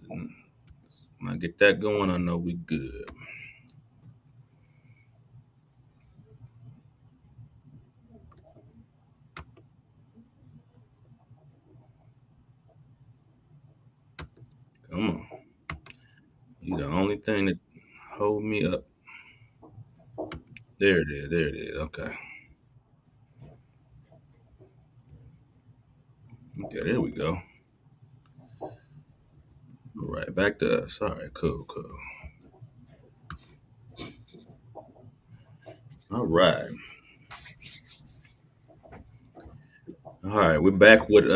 When I get that going, I know we good. Come on. You the only thing that hold me up. There it is. There it is. Okay. Okay, there we go. All right, back to us. All right, cool, cool. All right. All right, we're back with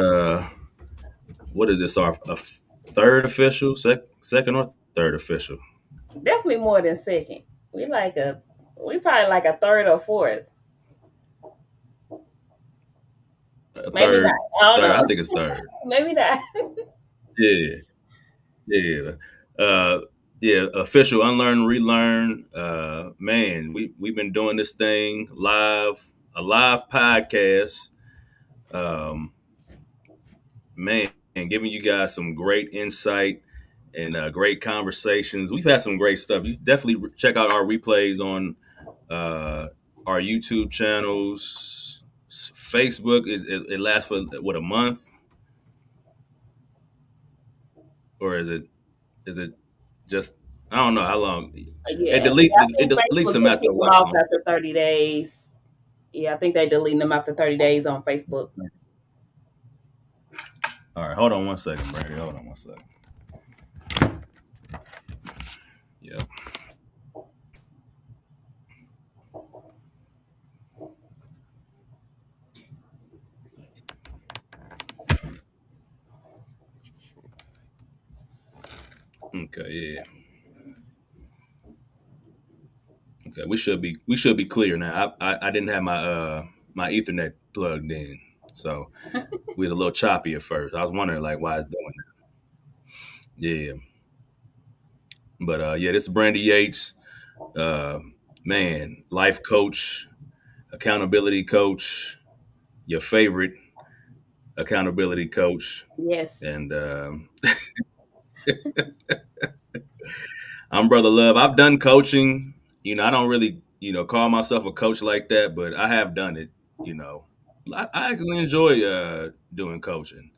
what is this? Our third official, second or third official? Definitely more than second. We like a we probably like a third or fourth. Maybe not. Third, I don't third. I know. think it's third. Maybe not. Yeah, yeah, uh, yeah. Official Unlearn, Relearn. Man, we've been doing this thing live, a live podcast. Um, man, giving you guys some great insight and great conversations. We've had some great stuff. You definitely check out our replays on uh, our YouTube channels. Facebook it lasts for what, a month, or is it just, I don't know how long. It Yeah. delete I it think deletes Facebook them just after kick a them while. off after 30 days. Yeah, I think they deleting them after 30 days on Facebook. All right, hold on one second, Brandy. Hold on one second. Yep. Okay. Yeah. Okay. We should be clear now. I didn't have my Ethernet plugged in, so we was a little choppy at first. I was wondering like why it's doing that. Yeah. But yeah, this is Brandy Yates. Uh, man, life coach, accountability coach, your favorite accountability coach, Yes. and I'm Brother Love. I've done coaching. I don't really, call myself a coach like that, but I have done it. You know, I actually enjoy doing coaching.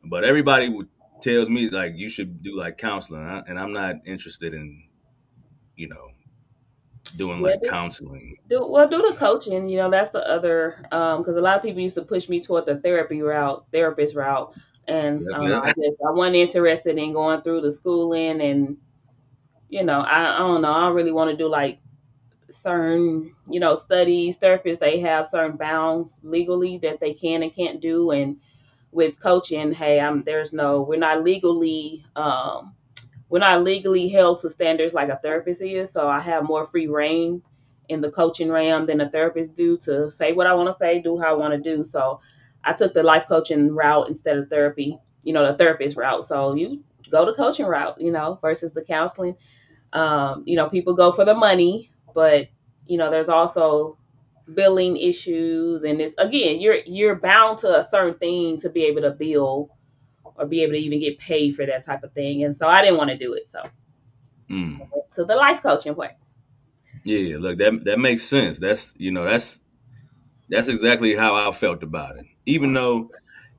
But everybody tells me like you should do like counseling, and I'm not interested in, you know, doing Yeah, like counseling. do the coaching. That's the other because a lot of people used to push me toward the therapist route, and I don't know. Yep, I wasn't interested in going through the schooling, and I don't know. I don't really want to do like certain studies. Therapists, they have certain bounds legally that they can and can't do, and with coaching, hey, I'm there's no we're not legally held to standards like a therapist is. So I have more free reign in the coaching realm than a therapist do to say what I want to say, do how I want to do. So I took the life coaching route instead of therapy, the therapist route. So you go the coaching route, versus the counseling. People go for the money, but there's also billing issues, and it's again, you're bound to a certain thing to be able to bill or be able to even get paid for that type of thing. And so I didn't want to do it. So mm. to the life coaching way. Yeah. Look, that makes sense. That's exactly how I felt about it. Even though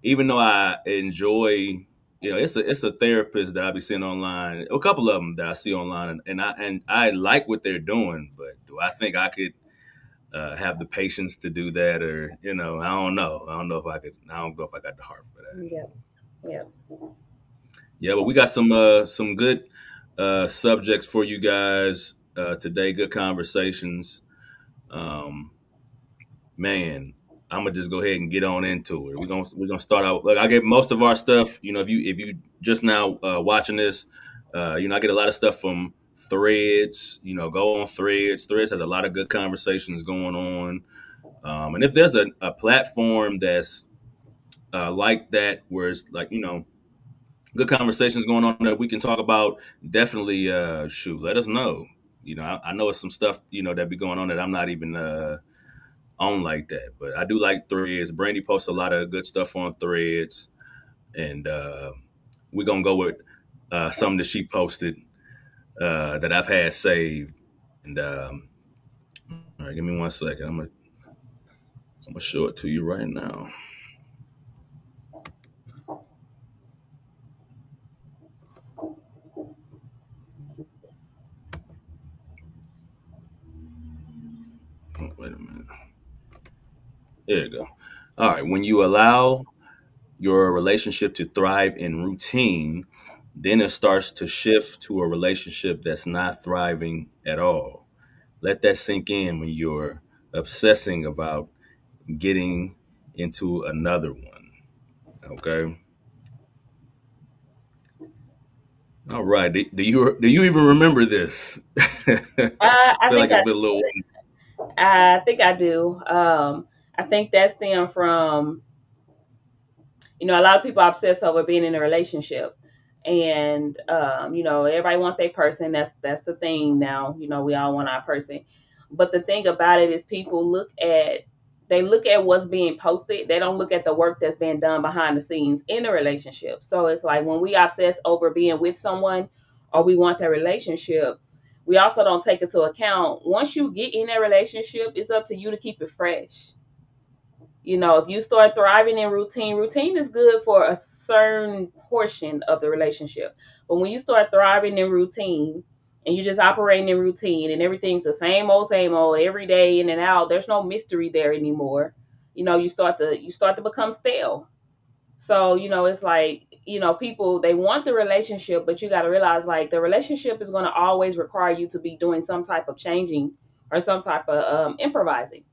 I enjoy, it's a therapist that I be seeing online, a couple of them that I see online, and I like what they're doing, but do I think I could have the patience to do that, or I don't know. I don't know if I could. I don't know if I got the heart for that. Yeah. Yeah. Yeah, but we got some good subjects for you guys today. Good conversations. Um, Man, I'm gonna just go ahead and get on into it. We're gonna start out. Look, I get most of our stuff. If you just now watching this, I get a lot of stuff from Threads. Go on Threads. Threads has a lot of good conversations going on. And if there's a platform that's like that, where it's like good conversations going on that we can talk about, definitely shoot, let us know. I know it's some stuff that be going on that I'm not even on like that. But I do like Threads. Brandy posts a lot of good stuff on Threads, and we're gonna go with something that she posted that I've had saved. And all right, give me 1 second. I'm gonna show it to you right now. Oh, wait a minute. There you go. All right. When you allow your relationship to thrive in routine, then it starts to shift to a relationship that's not thriving at all. Let that sink in when you're obsessing about getting into another one. Okay. All right. Do you even remember this? I I feel like think it's been a little. I think I do. I think that stemmed from, a lot of people obsess over being in a relationship, and everybody want their person. That's the thing now. We all want our person, but the thing about it is people look at what's being posted. They don't look at the work that's being done behind the scenes in a relationship. So it's like when we obsess over being with someone, or we want that relationship, we also don't take into account once you get in that relationship, it's up to you to keep it fresh. If you start thriving in routine, routine is good for a certain portion of the relationship. But when you start thriving in routine and you're just operating in routine and everything's the same old every day in and out, there's no mystery there anymore. You start to become stale. So, it's like, people they want the relationship, but you got to realize like the relationship is going to always require you to be doing some type of changing or some type of improvising,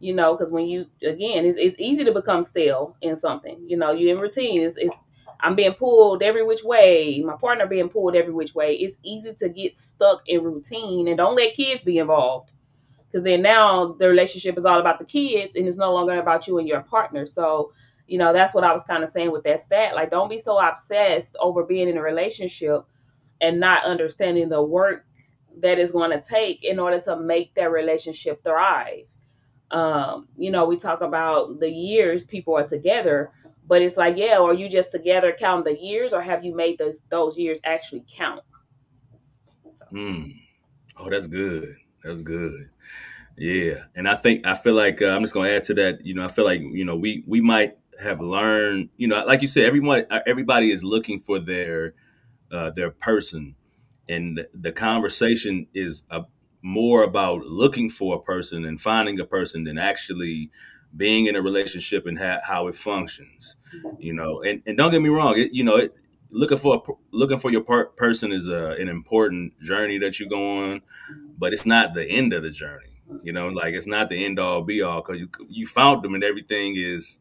because when you again it's easy to become stale in something. You're in routine. It's I'm being pulled every which way, my partner being pulled every which way. It's easy to get stuck in routine, and don't let kids be involved, because then now the relationship is all about the kids and it's no longer about you and your partner. So that's what I was kind of saying with that stat. Like, don't be so obsessed over being in a relationship and not understanding the work that is going to take in order to make that relationship thrive. We talk about the years people are together, but it's like, yeah, are you just together counting the years, or have you made those years actually count? So, Mm. Oh, that's good. That's good. Yeah, and I feel like I'm just gonna add to that. I feel like we might have learned. Like you said, everybody is looking for their person, and the conversation is more about looking for a person and finding a person than actually being in a relationship and how it functions. And don't get me wrong. Looking for your person is an important journey that you go on, but it's not the end of the journey. Like it's not the end all be all, because you found them and everything is,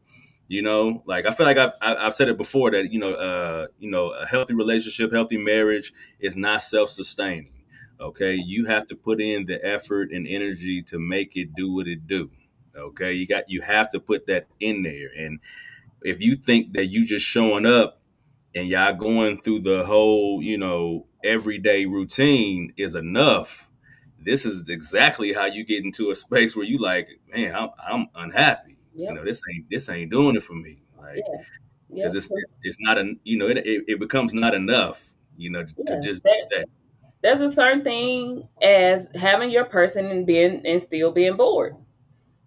like I feel like I've said it before that a healthy relationship, healthy marriage is not self sustaining. Okay, you have to put in the effort and energy to make it do what it do. Okay, you have to put that in there, and if you think that you just showing up and y'all going through the whole, everyday routine is enough, this is exactly how you get into a space where you like, man, I'm unhappy. yep, This ain't doing it for me. Like, yeah, because yep, it's not it becomes not enough, to yeah. just do that. There's a certain thing as having your person and still being bored.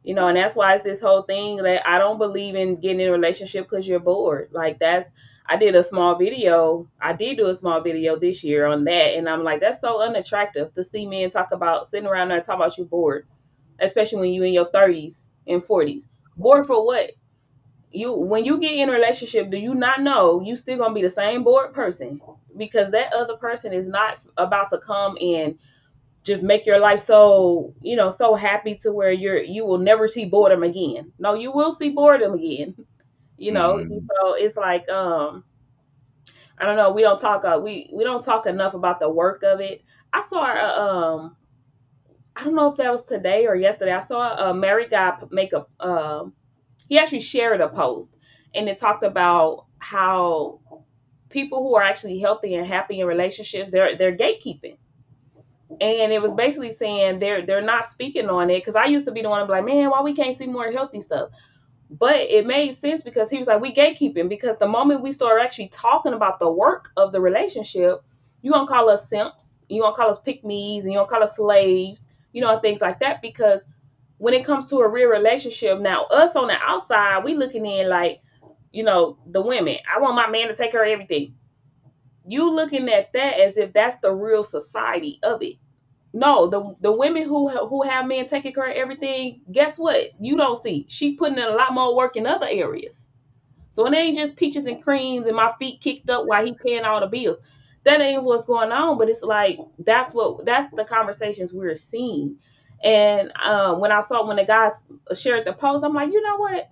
And that's why it's this whole thing that I don't believe in getting in a relationship because you're bored. Like, I did a small video. I did do a small video this year on that, and I'm like, that's so unattractive to see men talk about sitting around there and talk about you bored, especially when you in your 30s and 40s. Bored for what? When you get in a relationship, do you not know you still gonna be the same bored person? Because that other person is not about to come and just make your life so happy to where you will never see boredom again. No, you will see boredom again. Hmm. So it's like, I don't know, we don't talk enough about the work of it. I saw I don't know if that was today or yesterday. I saw a married guy make a he actually shared a post, and it talked about how people who are actually healthy and happy in relationships, they're gatekeeping. And it was basically saying they're not speaking on it, because I used to be the one to be like, man, why we can't see more healthy stuff? But it made sense because he was like, we gatekeeping, because the moment we start actually talking about the work of the relationship, you gonna call us simps, you gonna call us pick me's, and you gonna call us slaves, things like that. Because when it comes to a real relationship, now us on the outside, we looking in like, the women. I want my man to take care of everything. You looking at that as if that's the real society of it. No, the women who have men taking care of everything, guess what? You don't see. She putting in a lot more work in other areas. So it ain't just peaches and creams and my feet kicked up while he paying all the bills. That ain't what's going on. But it's like that's the conversations we're seeing. And when the guys shared the post, I'm like, you know what?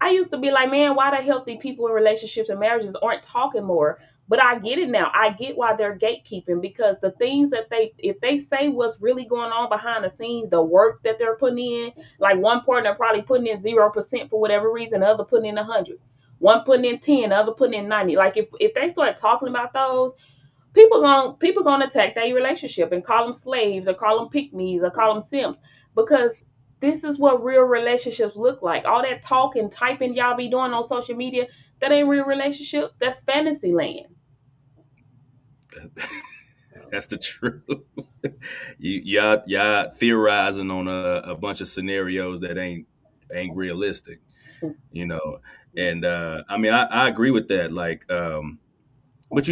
I used to be like, man, why the healthy people in relationships and marriages aren't talking more? But I get it now. I get why they're gatekeeping, because the things that if they say what's really going on behind the scenes, the work that they're putting in, like one partner probably putting in 0% for whatever reason, the other putting in 100, one putting in 10, the other putting in 90. Like if they start talking about those, people gonna attack their relationship and call them slaves or call them pick me's or call them simps, because this is what real relationships look like. All that talking, typing y'all be doing on social media, that ain't real relationship. That's fantasy land. That's the truth. Y'all theorizing on a bunch of scenarios that ain't realistic, you know. And I mean, I agree with that. Like, but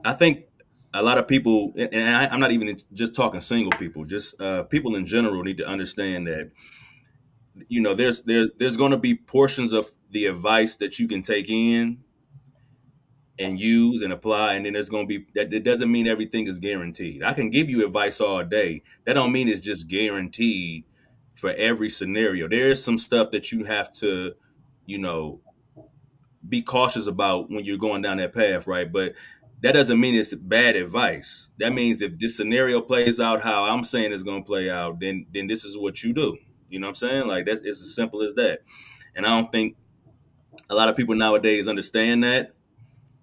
I think a lot of people, and I'm not even just talking single people, just people in general need to understand that there's going to be portions of the advice that you can take in and use and apply, and then there's going to be that. It doesn't mean everything is guaranteed. I can give you advice all day. That don't mean it's just guaranteed for every scenario. There is some stuff that you have to, you know, be cautious about when you're going down that path, right? But that doesn't mean it's bad advice. That means if this scenario plays out how I'm saying it's going to play out, then this is what you do. You know what I'm saying? Like that's it's as simple as that. And I don't think a lot of people nowadays understand that.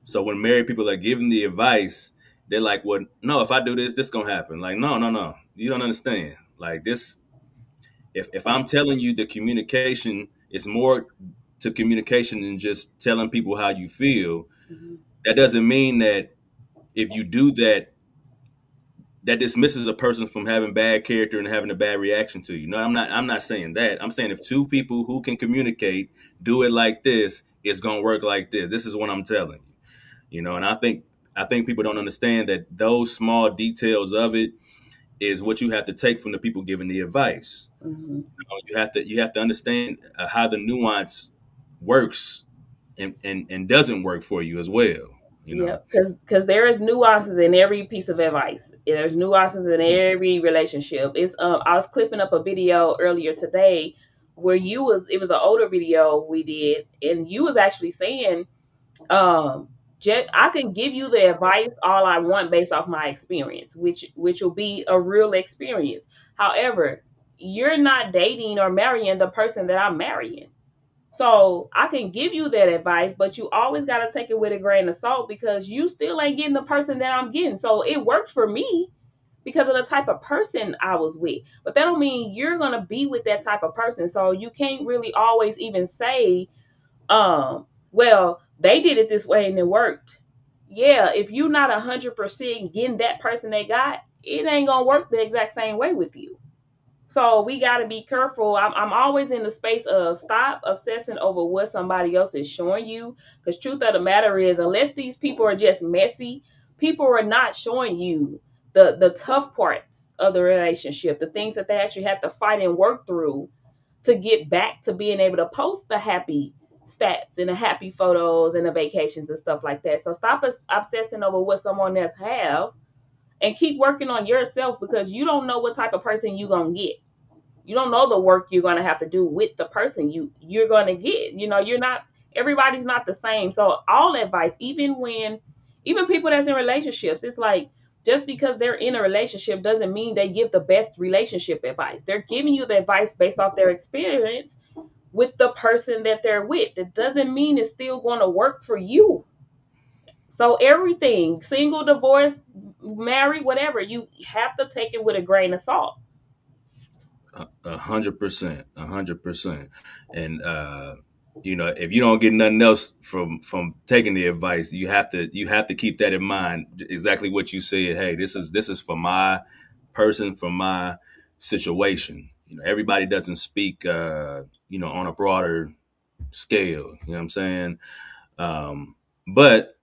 So when married people are giving the advice, they're like, "Well, no, if I do this, this gonna happen." Like, no, no, no, you don't understand. Like this, if I'm telling you the communication is more to communication than just telling people how you feel, Mm-hmm. that doesn't mean that if you do that, that dismisses a person from having bad character and having a bad reaction to you. No, I'm not saying that. I'm saying if two people who can communicate do it like this, it's gonna work like this. This is what I'm telling you. And I think people don't understand that those small details of it is what you have to take from the people giving the advice. Mm-hmm. You have to understand how the nuance works and doesn't work for you as well. You Yeah, know. because there is nuances in every piece of advice. There's nuances in every relationship. I was clipping up a video earlier today where it was an older video we did, and you was actually saying, um I can give you the advice all I want based off my experience, which will be a real experience. However, you're not dating or marrying the person that I'm marrying. So I can give you that advice, but you always got to take it with a grain of salt, because you still ain't getting the person that I'm getting. So it worked for me because of the type of person I was with. But that don't mean you're going to be with that type of person. So you can't really always even say, well, they did it this way and it worked. Yeah, if you're not 100% getting that person they got, it ain't going to work the exact same way with you. So we got to be careful. I'm always in the space of stop obsessing over what somebody else is showing you. Because truth of the matter is, unless these people are just messy, people are not showing you the tough parts of the relationship, the things that they actually have to fight and work through to get back to being able to post the happy stats and the happy photos and the vacations and stuff like that. So stop obsessing over what someone else have, and keep working on yourself, because you don't know what type of person you're going to get. You don't know the work you're going to have to do with the person you're going to get. You're not, everybody's not the same. So all advice, even people that's in relationships, it's like, just because they're in a relationship doesn't mean they give the best relationship advice. They're giving you the advice based off their experience with the person that they're with. It doesn't mean it's still going to work for you. So everything, single, divorced, married, whatever, you have to take it with a grain of salt. 100%, 100%. And if you don't get nothing else from taking the advice, you have to keep that in mind. Exactly what you said. Hey, this is for my person, for my situation. Everybody doesn't speak, on a broader scale. You know what I'm saying? But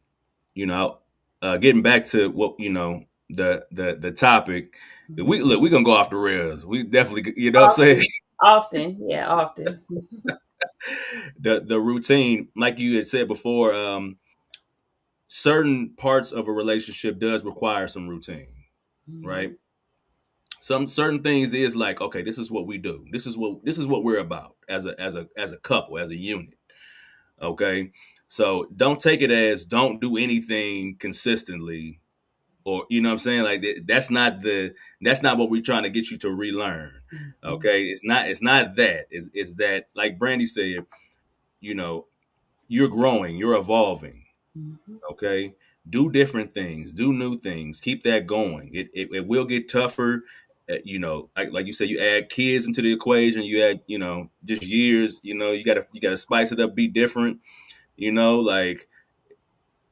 you know, getting back to what the topic, we Mhm. look, we gonna go off the rails. We definitely, what I'm saying. Often, often, yeah, often. The routine, like you had said before, certain parts of a relationship does require some routine, right? Mhm. Some certain things is like, okay, this is what we do. This is what we're about as a couple, as a unit. Okay, so don't take it as don't do anything consistently, or what I'm saying, like that's not what we're trying to get you to relearn. Mhm. Okay, it's not that. It's that, like Brandy said, you know you're growing, you're evolving. Mhm. Okay, do different things, do new things, keep that going. It will get tougher. Like you said, you add kids into the equation, you add just years. You gotta spice it up, be different. Like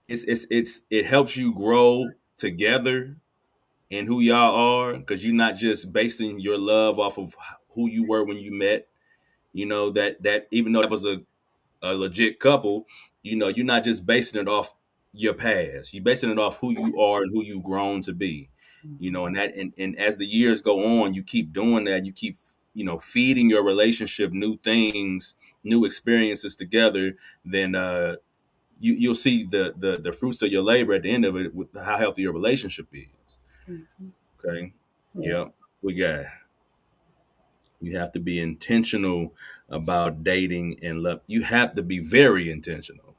it helps you grow together and who y'all are, because you're not just basing your love off of who you were when you met. That even though that was a legit couple, you're not just basing it off your past. You're basing it off who you are and who you've grown to be. And that and as the years go on, you keep doing that. You keep feeding your relationship new things, new experiences together. Then you'll see the fruits of your labor at the end of it with how healthy your relationship is. Mhm. Okay. Yeah. Yep. We got You have to be intentional about dating and love. You have to be very intentional.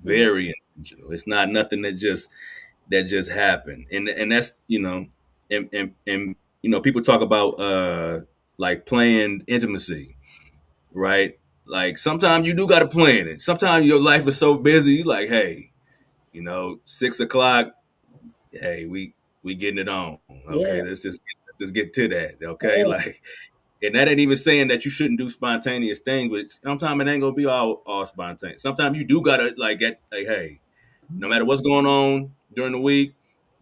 Yeah. Very intentional. It's not nothing that just happened. And that's, and people talk about like planned intimacy, right? Like sometimes you do gotta plan it. Sometimes your life is so busy, you like, hey, 6 o'clock, hey, we getting it on. Okay, Yeah. let's just get to that. Okay, Yeah. like, and that ain't even saying that you shouldn't do spontaneous things, but sometimes it ain't gonna be all spontaneous. Sometimes you do gotta like get like, hey, no matter what's going on during the week,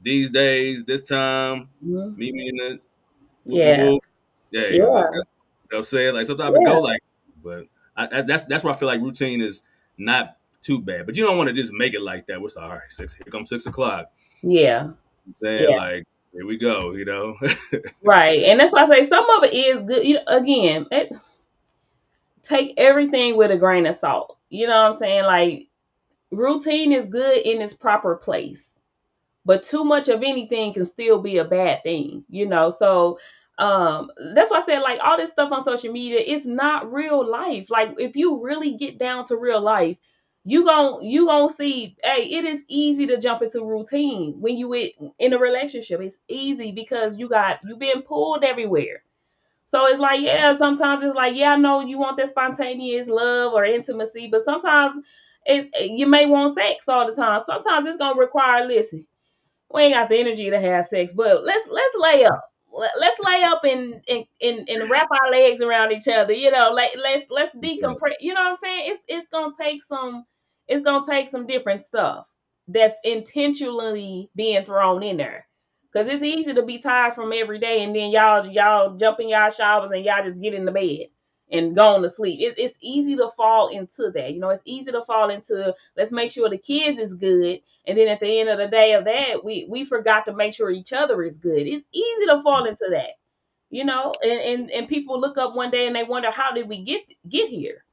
these days, this time, Mhm. meet me in the whoop de Yeah. whoop. Hey, let's go. Yeah. I'm saying? Like sometimes it Yeah. go like, but that's where I feel like routine is not too bad. But you don't want to just make it like that. What's all right? Here comes 6 o'clock. Yeah. I'm saying, Yeah. like, here we go. Right. And that's why I say some of it is good. Again, take everything with a grain of salt. You know what I'm saying? Like routine is good in its proper place, but too much of anything can still be a bad thing. So that's why I said like all this stuff on social media is not real life. Like if you really get down to real life, you gon' see, hey, it is easy to jump into routine when in a relationship. It's easy because you been pulled everywhere. So it's like, yeah, sometimes it's like, yeah, I know you want that spontaneous love or intimacy, but sometimes you may want sex all the time. Sometimes it's gonna require, listen, we ain't got the energy to have sex, but let's lay up. Let's lay up and wrap our legs around each other. Like let's decompress. You know what I'm saying? It's gonna take some different stuff that's intentionally being thrown in there. Cause it's easy to be tired from every day, and then y'all jump in y'all showers and y'all just get in the bed and go on to sleep. It's easy to fall into that. It's easy to fall into, let's make sure the kids is good, and then at the end of the day of that, we forgot to make sure each other is good. It's easy to fall into that. And people look up one day and they wonder, how did we get here?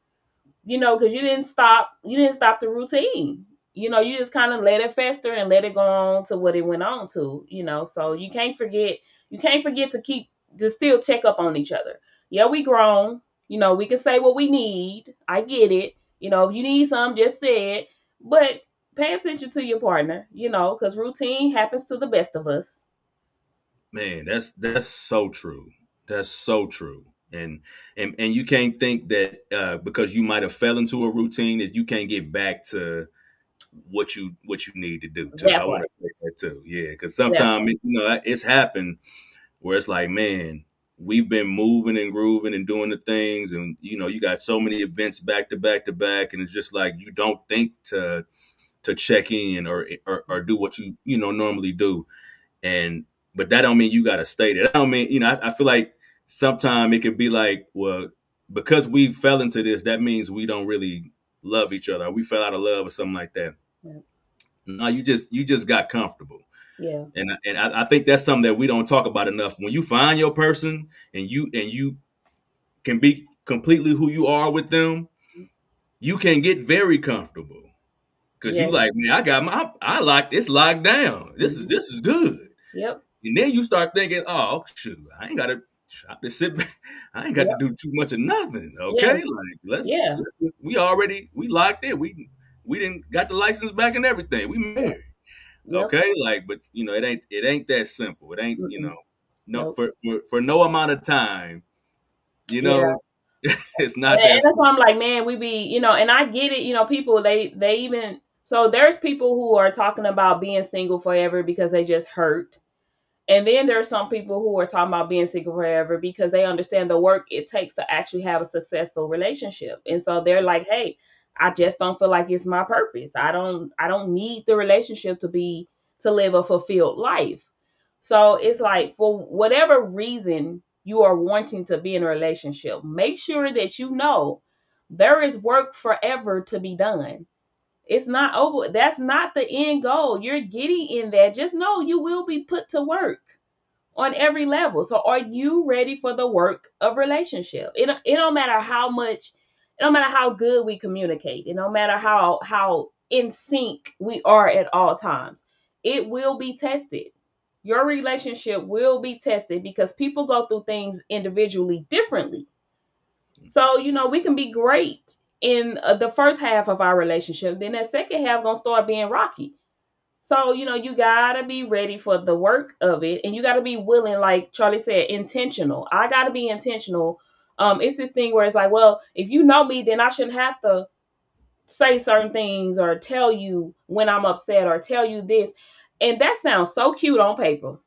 Because you didn't stop the routine. You just kind of let it fester and let it go on to what it went on to. So you can't forget to keep to still check up on each other. Yeah, we grown. We can say what we need. I get it. If you need something, just say it. But pay attention to your partner, because routine happens to the best of us. Man, that's so true. That's so true. And you can't think that because you might have fell into a routine that you can't get back to what you need to do too. That I want part. to say that too. Yeah, because That sometimes part. it's happened where it's like, man. we've been moving and grooving and doing the things, and you got so many events back to back to back, and it's just like you don't think to check in or do what you normally do. And but that don't mean you got to stay there. That don't mean I feel like sometimes it could be like, well, because we fell into this, that means we don't really love each other. Or we fell out of love or something like that. Yeah. No, you just got comfortable. Yeah. And I think that's something that we don't talk about enough. When you find your person and you can be completely who you are with them, you can get very comfortable because you Yes. like, man, I like it's locked down. This is Mhm. this is good. Yep. And then you start thinking, oh shoot, I ain't gotta I to sit back. I ain't got to Yep. do too much of nothing. Yeah. Okay, like Yeah. we locked in. We didn't got the license back and everything. We Yep. married. Yep. Okay, like, but it ain't that simple. It ain't, Mm-mm. no, Nope. for no amount of time, you Yeah. know, it's And not that that's why simple. I'm like, man, we be, and I get it, people, they even, so there's people who are talking about being single forever because they just hurt. And then there are some people who are talking about being single forever because they understand the work it takes to actually have a successful relationship. And so they're like, hey, I just don't feel like it's my purpose. I don't need the relationship to live a fulfilled life. So it's like, for whatever reason you are wanting to be in a relationship, make sure that there is work forever to be done. It's not over. That's not the end goal. You're getting in there. Just know you will be put to work on every level. So are you ready for the work of relationship? It don't matter how much, it don't matter how good we communicate. It don't matter how in sync we are at all times. It will be tested. Your relationship will be tested because people go through things individually differently. So, we can be great in the first half of our relationship. Then that second half going to start being rocky. So, you gotta be ready for the work of it, and you gotta be willing, like Charlie said, intentional. I gotta be intentional. It's this thing where it's like, well, if you know me, then I shouldn't have to say certain things or tell you when I'm upset or tell you this. And that sounds so cute on paper.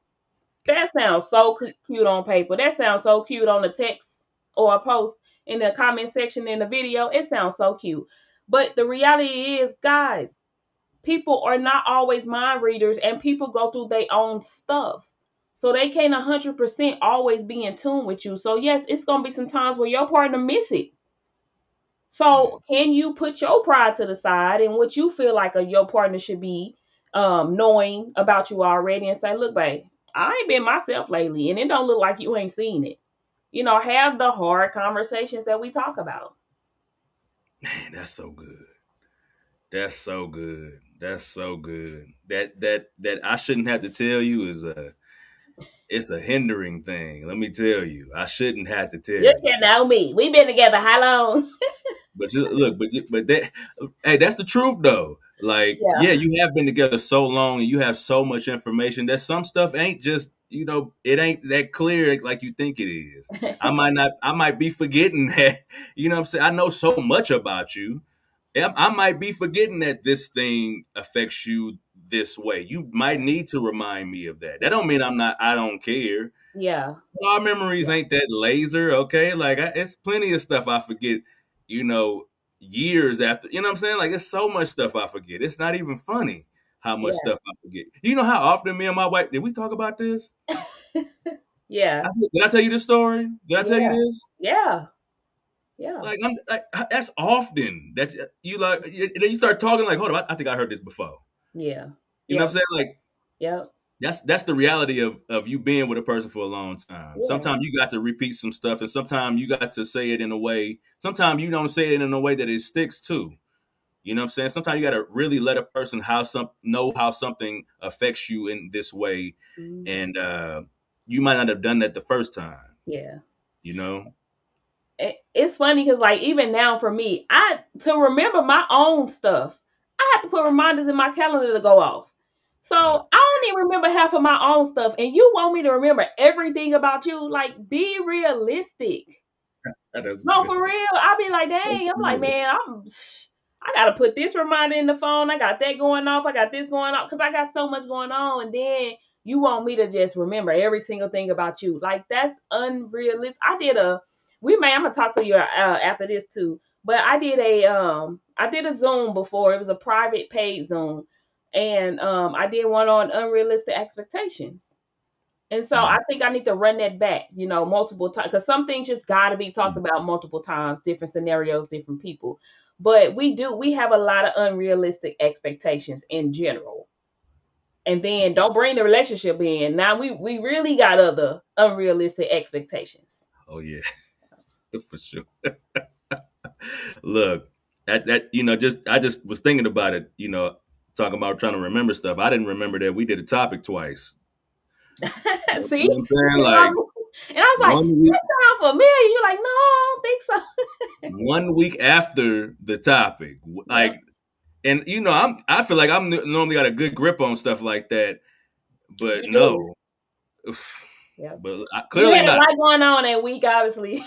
That sounds so cute on paper. That sounds so cute on the text or a post in the comment section in the video. It sounds so cute. But the reality is, guys, people are not always mind readers and people go through their own stuff. So they can't 100% always be in tune with you. So yes, it's going to be some times where your partner miss it. So can you put your pride to the side and what you feel like your partner should be knowing about you already and say, look, babe, I ain't been myself lately and it don't look like you ain't seen it. Have the hard conversations that we talk about. Man, that's so good. That's so good. That's so good. That I shouldn't have to tell you is it's a hindering thing. Let me tell you, I shouldn't have to You tell you. should know me. We've been together how long? But look, but that, hey, that's the truth though. Like, Yeah. yeah, you have been together so long and you have so much information that some stuff ain't just, it ain't that clear like you think it is. I might be forgetting that, what I'm saying? I know so much about you. I might be forgetting that this thing affects you this way. You might need to remind me of that. That don't mean I don't care. Yeah. Our memories ain't that laser, okay? Like, it's plenty of stuff I forget, you know, years after. You know what I'm saying? Like, it's so much stuff I forget. It's not even funny how much Yeah. stuff I forget. You know how often me and my wife, did we talk about this? Yeah. Did I tell you this story? Did I tell you Yeah. this? Yeah. Yeah. Like, I'm like, that's often that you like. Then you start talking like, hold on, I think I heard this before. Yeah. You know what Yep. I'm saying? Like, Yep. that's the reality of you being with a person for a long time. Yeah. Sometimes you got to repeat some stuff, and sometimes you got to say it in a way. Sometimes you don't say it in a way that it sticks too. You know what I'm saying? Sometimes you got to really let a person know how something affects you in this way, Mhm. and you might not have done that the first time. Yeah. You know? It's funny because, like, even now for me, to remember my own stuff, I have to put reminders in my calendar to go off. So Uh, I don't even remember half of my own stuff, and you want me to remember everything about you? Like, be realistic. that's No, good. for real. I be like, That's dang. I'm like, good. man, I gotta put this reminder in the phone. I got that going off. I got this going on because I got so much going on. And then You want me to just remember every single thing about you. Like, that's unrealistic. I'm gonna talk to you after this too. But I did a Zoom before. It was a private paid Zoom, and I did one on unrealistic expectations. And so I Mm, think I need to run that back, multiple times, because some things just got to be talked mm. about multiple times, different scenarios, different people. But we have a lot of unrealistic expectations in general. And then don't bring the relationship in. Now we really got other unrealistic expectations. Oh yeah, for sure. Look, that just I just was thinking about it. Talking about trying to remember stuff. I didn't remember that we did a topic twice. You See? know what I'm saying? You know what I Like mean? And I was like, one week, that sounds familiar. You're like, no, I don't think so. 1 week after the topic, Yep. like, and I feel like normally got a good grip on stuff like that, but You do. no, Yep. but You clearly had a not. lot going on that week, obviously.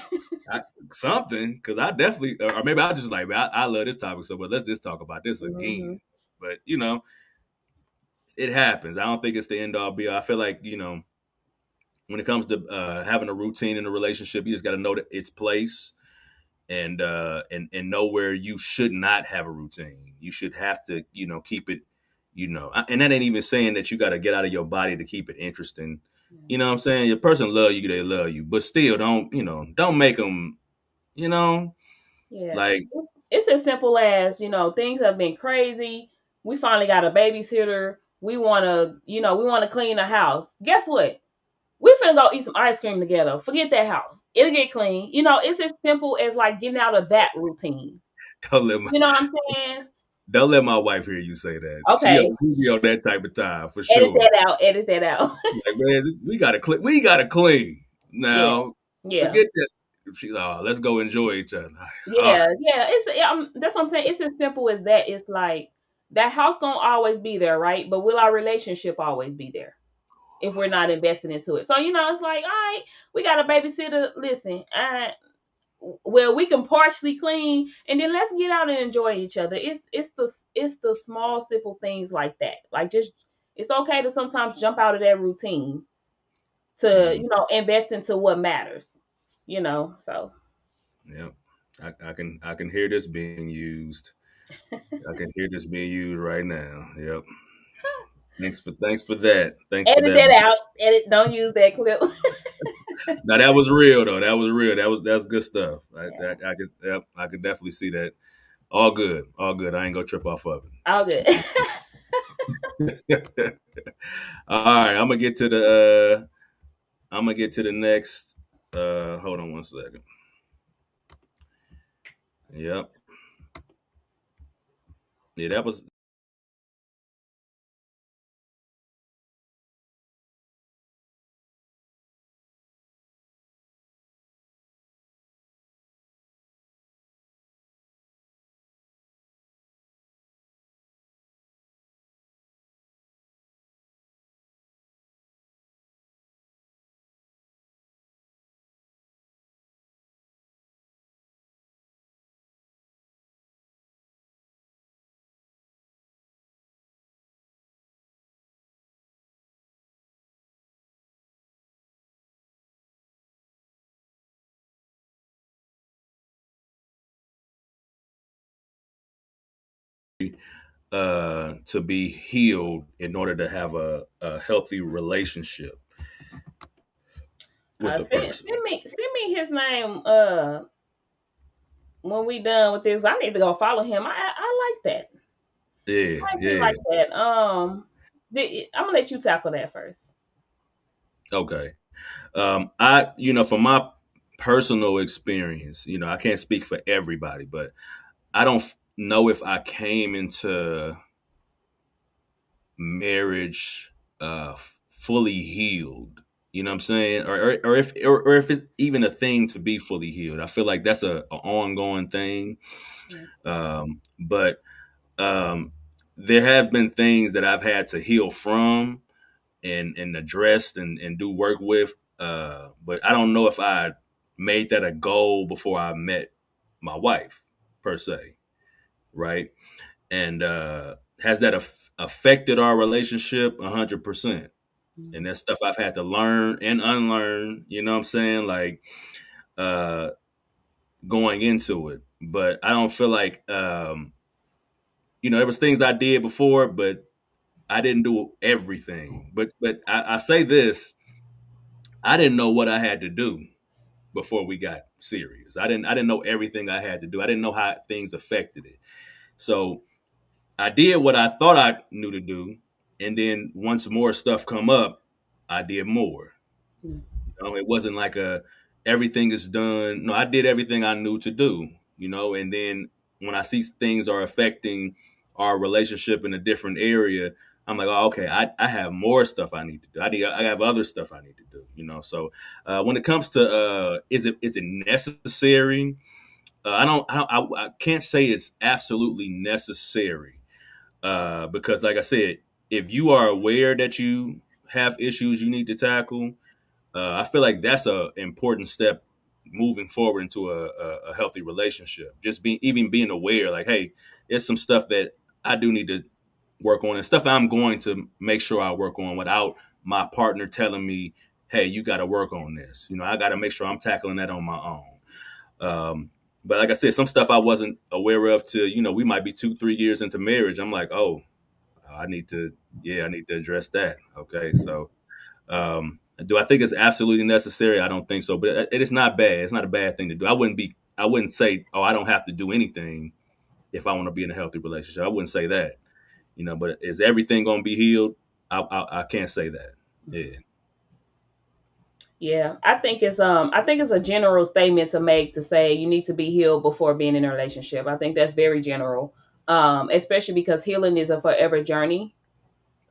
I, Something, because I definitely, or maybe I just like, man, I love this topic so, but let's just talk about this Hmm. again. But it happens. I don't think it's the end all be all. I feel like when it comes to having a routine in a relationship, you just got to know that its place, and know where you should not have a routine. You should have to keep it. And that ain't even saying that you got to get out of your body to keep it interesting. You know what I'm saying? Your person love you, they love you, but still don't make them you know Yeah. like It's as simple as, things have been crazy. We finally got a babysitter. We want to clean the house. Guess what? We finna go eat some ice cream together. Forget that house. It'll get clean. It's as simple as like getting out of that routine. don't let my You know what I'm saying? don't let my wife hear you say that. Okay. She be on that type of time for Edit sure. that out. Edit that out. Like, man, we gotta clean. We gotta clean Yeah. now. Yeah. Forget that. She's let's go enjoy each other. All Yeah. right. Yeah. That's what I'm saying. It's as simple as that. It's like that house gonna always be there, right? But will our relationship always be there if we're not investing into it? So it's like, all right, we got a babysitter. Listen, well, we can partially clean, and then let's get out and enjoy each other. It's the small simple things like that. Like, just, it's okay to sometimes jump out of that routine to Mm, invest into what matters. So yep. I can hear this being used. I can hear this being used right now. Yep. Thanks for that. Thanks for edit that. that out. Edit. Don't use that clip. Now that was real though. That was real. That's good stuff. Yeah, I could definitely see that. All good. All good. I ain't gonna trip off of all good. it. All right. I'm gonna get to the next. Hold on one second. Yep. Yeah, that was. To be healed in order to have a healthy relationship with a Send, person. send me his name. When we done with this, I need to go follow him. I like that. Yeah, I actually yeah. like that. I'm gonna let you tackle that first. Okay. From my personal experience, I can't speak for everybody, but I don't know if I came into marriage fully healed. You know what I'm saying? Or if it's even a thing to be fully healed. I feel like that's a ongoing thing. Yeah. But um, there have been things that I've had to heal from and address and do work with. But I don't know if I made that a goal before I met my wife per se, right? And has that affected our relationship? 100%. and Mhm. that's stuff I've had to learn and unlearn. You know what I'm saying? Like uh, going into it, but I don't feel like there was things I did before, but I didn't do everything. But I say this: I didn't know what I had to do before we got serious. I didn't know everything I had to do. I didn't know how things affected it. So I did what I thought I knew to do, and then once more stuff come up, I did more. Mhm. It wasn't like a everything is done. No, I did everything I knew to do. And then when I see things are affecting our relationship in a different area, I'm like, oh, okay, I have more stuff I need to do. I have other stuff I need to do. So when it comes to is it necessary? I can't say it's absolutely necessary because, like I said, if you are aware that you have issues you need to tackle, I feel like that's a important step moving forward into a healthy relationship. Just being aware, like, hey, there's some stuff that I do need to work on, and stuff I'm going to make sure I work on without my partner telling me, hey, you got to work on this. I got to make sure I'm tackling that on my own. But like I said, some stuff I wasn't aware of till we might be 2-3 years into marriage. I'm like, oh, I need to, yeah, I need to address that. Okay, so do I think it's absolutely necessary? I don't think so, but it is not bad. It's not a bad thing to do. I wouldn't say, oh, I don't have to do anything if I want to be in a healthy relationship. I wouldn't say that, but is everything going to be healed? I can't say that. Yeah. Yeah, I think it's a general statement to make to say you need to be healed before being in a relationship. I think that's very general. Especially because healing is a forever journey.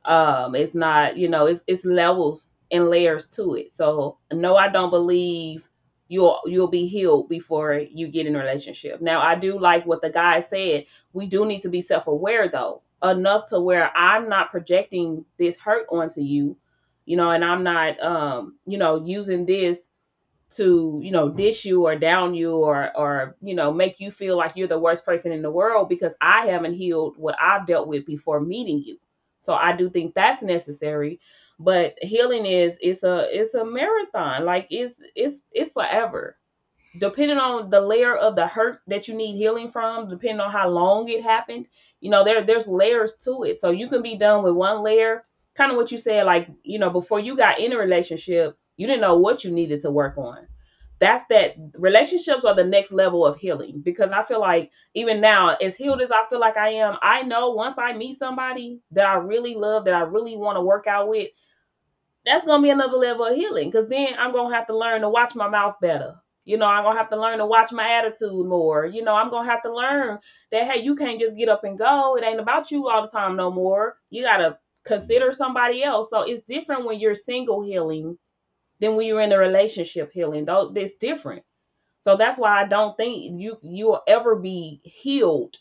It's not, it's levels and layers to it. So no, I don't believe you'll be healed before you get in a relationship. Now I do like what the guy said. We do need to be self-aware though, enough to where I'm not projecting this hurt onto you, and I'm not using this to dish you or down you or make you feel like you're the worst person in the world because I haven't healed what I've dealt with before meeting you. So I do think that's necessary, but healing is it's a marathon. Like it's forever, depending on the layer of the hurt that you need healing from, depending on how long it happened. There's layers to it. So you can be done with one layer, kind of what you said, like, before you got in a relationship, you didn't know what you needed to work on. That's that. Relationships are the next level of healing, because I feel like even now, as healed as I feel like I am, I know once I meet somebody that I really love, that I really want to work out with, that's gonna be another level of healing, because then I'm gonna have to learn to watch my mouth better. I'm gonna have to learn to watch my attitude more. I'm gonna have to learn that, hey, you can't just get up and go. It ain't about you all the time no more. You gotta consider somebody else. So it's different when you're single healing than when you're in a relationship healing. Though it's different. So that's why I don't think you'll ever be healed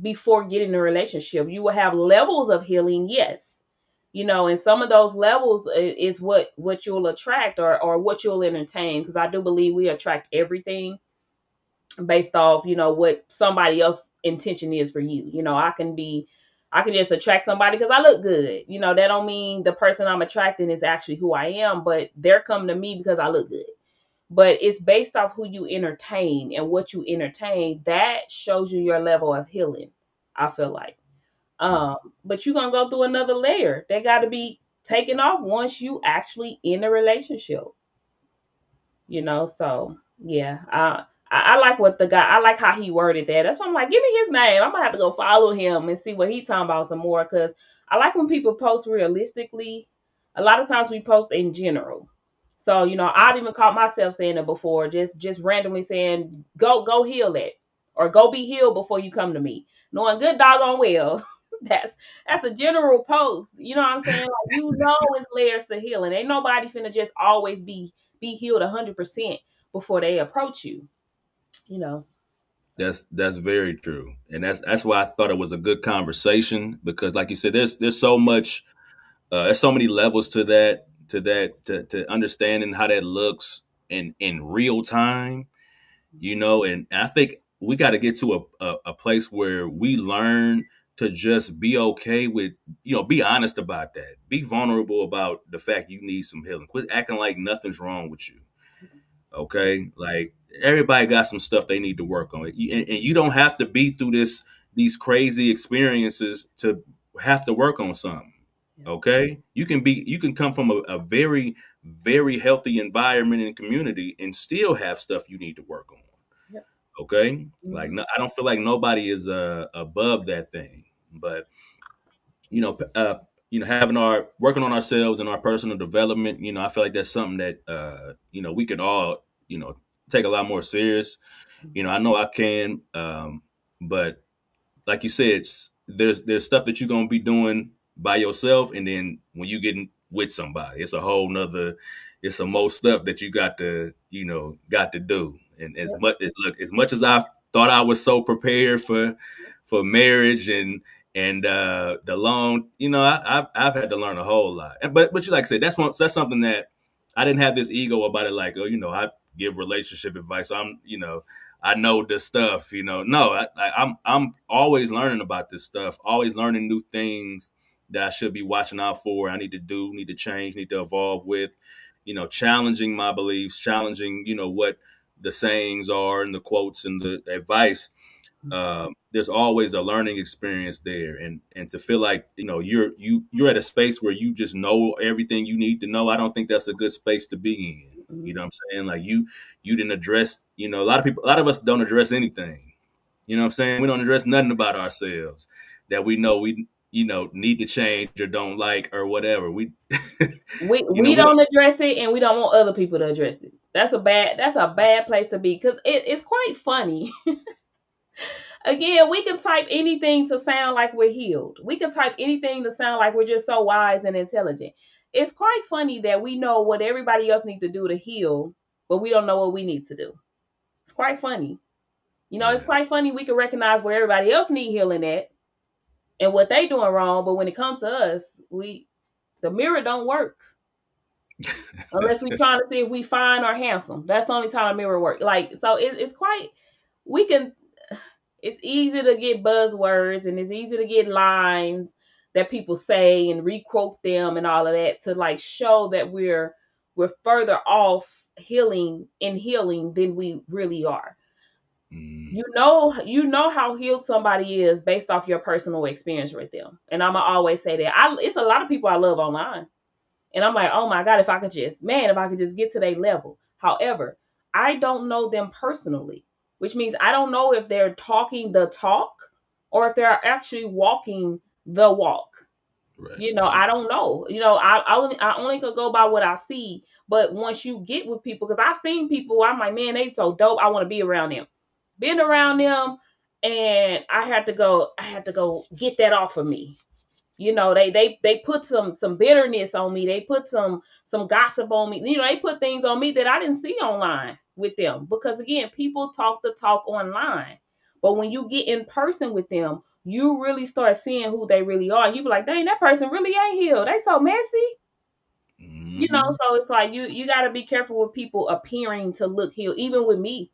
before getting in a relationship. You will have levels of healing, yes, and some of those levels is what you'll attract, or what you'll entertain, because I do believe we attract everything based off what somebody else intention is for you. I can just attract somebody because I look good. That don't mean the person I'm attracting is actually who I am, but they're coming to me because I look good. But it's based off who you entertain, and what you entertain that shows you your level of healing, I feel like. But you're gonna go through another layer that got to be taken off once you actually in a relationship. So yeah, I like what the guy, I like how he worded that. That's why I'm like, give me his name. I'm gonna have to go follow him and see what he talking about some more, because I like when people post realistically. A lot of times we post in general. So I've even caught myself saying it before, just randomly saying, go heal it, or go be healed before you come to me, knowing good doggone well that's that's a general post. You know what I'm saying? Like, it's layers to healing. Ain't nobody finna just always be healed 100% before they approach you. You know. That's very true, and that's why I thought it was a good conversation because, like you said, there's so much, there's so many levels to understanding how that looks in real time, and I think we got to get to a place where we learn to just be okay with, be honest about that. Be vulnerable about the fact you need some healing. Quit acting like nothing's wrong with you. Okay, like everybody got some stuff they need to work on, and you don't have to be through these crazy experiences to have to work on something. Yeah. Okay, you can come from a very very healthy environment and community and still have stuff you need to work on. Yep. Okay, like Hmm. no, I don't feel like nobody is above that thing, but you know, p- uh, having our working on ourselves and our personal development, I feel like that's something that we could all, take a lot more serious. I know I can, but like you said, there's stuff that you're gonna be doing by yourself, and then when you get with somebody, it's a whole nother, it's some more stuff that you got to do. And Yep. as much as I thought I was so prepared for marriage and the long, I've had to learn a whole lot. But you like I said, that's something that I didn't have this ego about it. Like, oh, I give relationship advice. I know this stuff. No, I'm always learning about this stuff. Always learning new things that I should be watching out for. I need to do, need to change, need to evolve with. Challenging my beliefs, challenging what the sayings are and the quotes and the advice. There's always a learning experience there, and to feel like you're at a space where you just know everything you need to know. I don't think that's a good space to be in. You know what I'm saying? Like you didn't address. A lot of us don't address anything. You know what I'm saying? We don't address nothing about ourselves that we know we need to change or don't like or whatever. We We we don't. don't address it, and we don't want other people to address it. That's a bad place to be, because it's quite funny. Again, we can type anything to sound like we're healed. We can type anything to sound like we're just so wise and intelligent. It's quite funny that we know what everybody else needs to do to heal, but we don't know what we need to do. It's quite funny. It's Yeah. quite funny we can recognize where everybody else need healing at and what they doing wrong, but when it comes to us, the mirror don't work unless we trying to see if we fine or handsome. That's the only time a mirror work. Like, so it's quite, we can, it's easy to get buzzwords and it's easy to get lines that people say and requote them and all of that to like show that we're further off healing than we really are. Mm, You know how healed somebody is based off your personal experience with them. And I'ma always say that. It's a lot of people I love online. And I'm like, oh my God, if I could just get to their level. However, I don't know them personally, which means I don't know if they're talking the talk or if they're actually walking the walk. right. I don't know. I only could go by what I see. But once you get with people, because I've seen people, I'm like, man, they so dope. I want to be around them. Being around them, and I had to go get that off of me. They put some bitterness on me. They put some gossip on me. They put things on me that I didn't see online with them, because again, people talk the talk online, but when you get in person with them, you really start seeing who they really are. And you be like, dang, that person really ain't healed. They so messy. Hmm. So it's like you got to be careful with people appearing to look healed. Even with me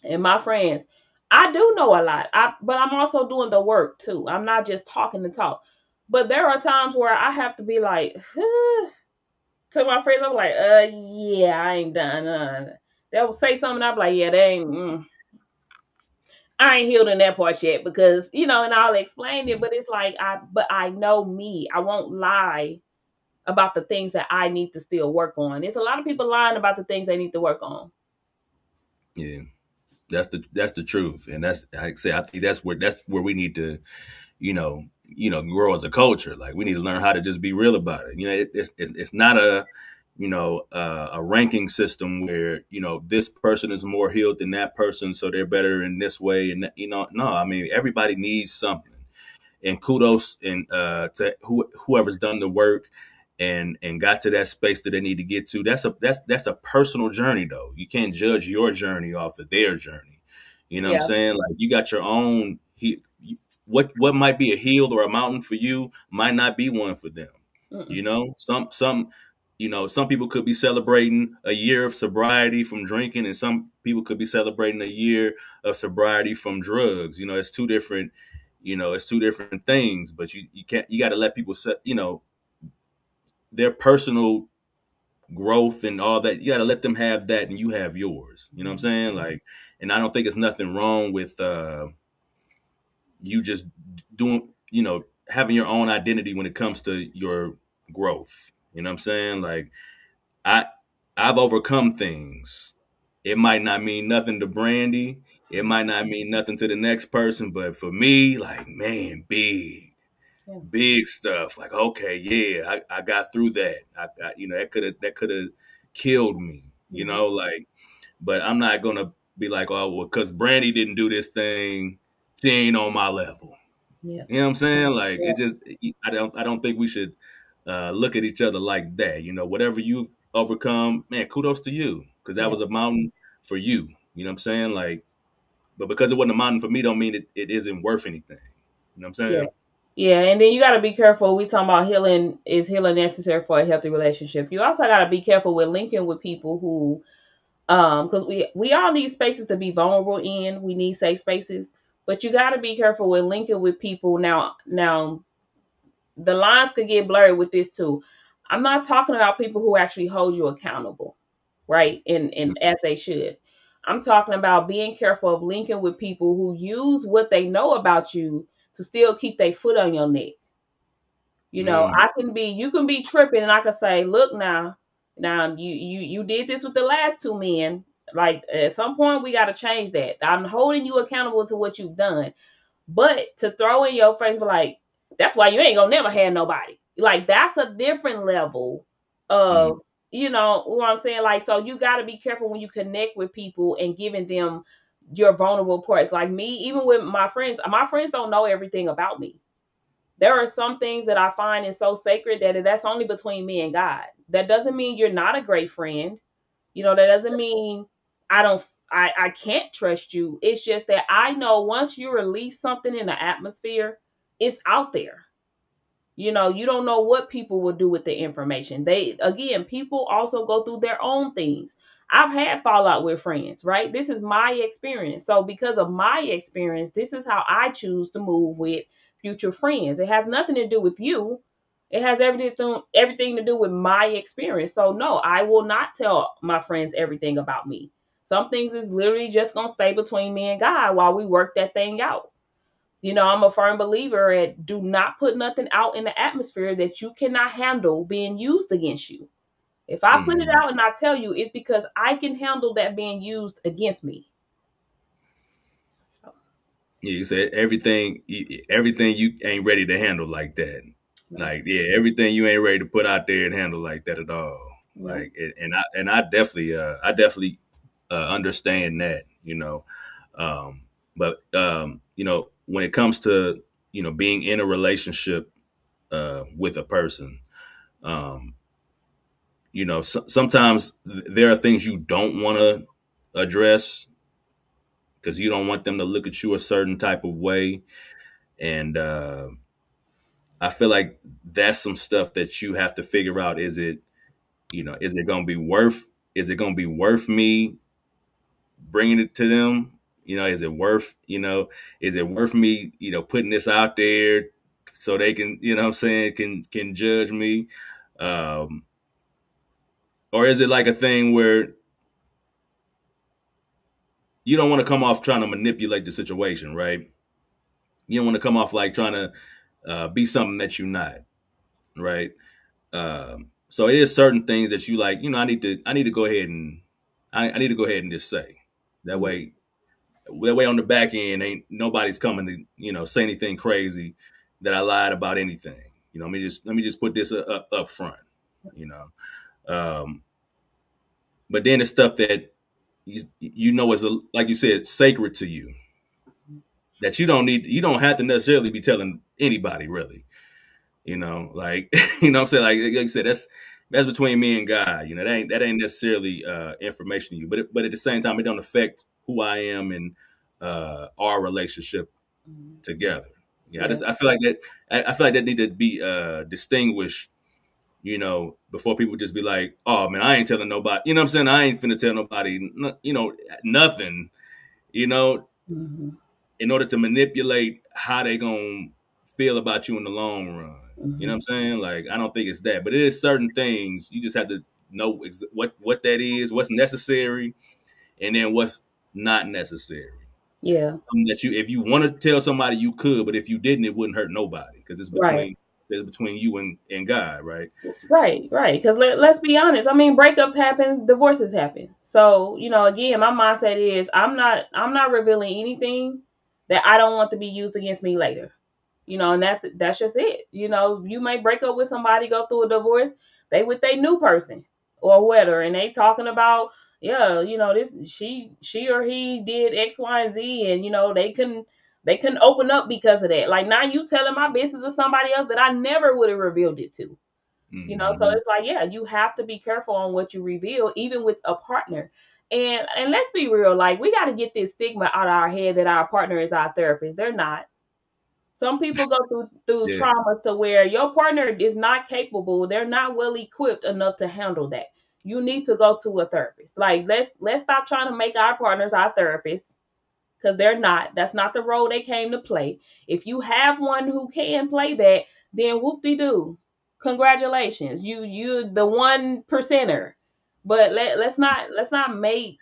and my friends, I do know a lot. But I'm also doing the work too. I'm not just talking the talk. But there are times where I have to be like, to my friends, I'm like, yeah, I ain't done. They'll say something, I'll be like, yeah, they ain't. I ain't healed in that part yet, because and I'll explain it. But it's like but I know me. I won't lie about the things that I need to still work on. There's a lot of people lying about the things they need to work on. Yeah. That's the truth, and that's like I say. I think that's where we need to, grow as a culture. Like we need to learn how to just be real about it. It's not a ranking system where this person is more healed than that person, so they're better in this way, and no. I mean, everybody needs something, and kudos and to whoever's done the work and got to that space that they need to get to. That's a personal journey, though. You can't judge your journey off of their journey. You know what I'm Yeah. saying? Like you got your own what might be a hill or a mountain for you might not be one for them. Mm-mm. Some people could be celebrating a year of sobriety from drinking, and some people could be celebrating a year of sobriety from drugs. It's two different it's two different things. But you can't you got to let people set their personal growth and all that. You got to let them have that, and you have yours. You know what I'm saying? Like, and I don't think it's nothing wrong with you just doing having your own identity when it comes to your growth. You know what I'm saying? Like, I I've overcome things. It might not mean nothing to Brandy. It might not mean nothing to the next person, but for me, like, man, Yeah. big stuff. Like, okay, yeah, I got through that. That could have killed me. Hmm. Like, but I'm not gonna be like, oh, well, because Brandy didn't do this thing, she ain't on my level. Yeah. You know what I'm saying? Like, Yeah. I don't think we should look at each other like that. Whatever you've overcome, man, kudos to you, because that Yeah. was a mountain for you. You know what I'm saying? Like, but because it wasn't a mountain for me, don't mean it isn't worth anything. You know what I'm Yeah. saying? Yeah, and then you got to be careful. We talking about healing. Is healing necessary for a healthy relationship? You also got to be careful with linking with people who, because we all need spaces to be vulnerable in. We need safe spaces, but you got to be careful with linking with people. Now the lines could get blurred with this too. I'm not talking about people who actually hold you accountable, right? And as they should. I'm talking about being careful of linking with people who use what they know about you to still keep their foot on your neck. Mm, You can be tripping, and I can say, look now you did this with the last two men. Like at some point, we got to change that. I'm holding you accountable to what you've done, but to throw in your face, be like, that's why you ain't gonna never have nobody. Like that's a different level mm, of, what I'm saying. Like, so you got to be careful when you connect with people and giving them your vulnerable parts. Like me, even with my friends don't know everything about me. There are some things that I find is so sacred that that's only between me and God. That doesn't mean you're not a great friend. That doesn't mean I can't trust you. It's just that I know once you release something in the atmosphere, it's out there. You don't know what people will do with the information. People also go through their own things. I've had fallout with friends, right? This is my experience. So because of my experience, this is how I choose to move with future friends. It has nothing to do with you. It has everything to do with my experience. So no, I will not tell my friends everything about me. Some things is literally just gonna stay between me and God while we work that thing out. I'm a firm believer at do not put nothing out in the atmosphere that you cannot handle being used against you. If I put it mm. out and I tell you, it's because I can handle that being used against me. So, Yeah, you said everything you ain't ready to handle like that. no, Like, yeah, everything you ain't ready to put out there and handle like that at all. no. Like, and I definitely understand that. But when it comes to being in a relationship with a person, um, sometimes there are things you don't want to address because you don't want them to look at you a certain type of way, and I feel like that's some stuff that you have to figure out. Is it going to be worth? Is it going to be worth me bringing it to them? Is it worth? Is it worth me? Putting this out there so they can, what I'm saying, can judge me, um, or is it like a thing where you don't want to come off trying to manipulate the situation, right? You don't want to come off like trying to be something that you're not, right? So it is certain things that you like. I need to go ahead and I need to go ahead and just say that Mm, way. That way on the back end, ain't nobody's coming to say anything crazy that I lied about anything. Let me just put this up front. You know, um, but then the stuff that is like you said sacred to you that you don't have to necessarily be telling anybody really. Like what I'm saying, like you said, that's between me and God. That ain't necessarily information to you, but at the same time, it don't affect who I am and our relationship mm. together. Yeah, Yeah. I feel like that. I feel like that need to be distinguished. Before people just be like, "Oh man, I ain't telling nobody." You know what I'm saying? I ain't finna tell nobody. Nothing. You know, Hmm. in order to manipulate. how they gonna feel about you in the long run. You know what I'm Mhm. saying? Like I don't think it's that, but it is certain things you just have to know what that is, what's necessary, and then what's not necessary. Yeah. Something that you, if you want to tell somebody, you could, but if you didn't, it wouldn't hurt nobody because Right. it's between you and God, right? Right, right. Because let's be honest. I mean, breakups happen, divorces happen. So again, my mindset is I'm not revealing anything that I don't want to be used against me later. And that's just it. You may break up with somebody, go through a divorce, they with their new person or whatever, and they talking about, yeah, this she or he did X, Y, and Z, and they couldn't open up because of that. Like now you telling my business to somebody else that I never would have revealed it to. So Hmm. it's like, yeah, you have to be careful on what you reveal, even with a partner. And let's be real, like we got to get this stigma out of our head that our partner is our therapist. They're not. Some people go through Yeah, traumas to where your partner is not capable. They're not well equipped enough to handle that. You need to go to a therapist. Like let's stop trying to make our partners our therapists because they're not. That's not the role they came to play. If you have one who can play that, then whoop de doo. Congratulations. You the 1%er. But let's not make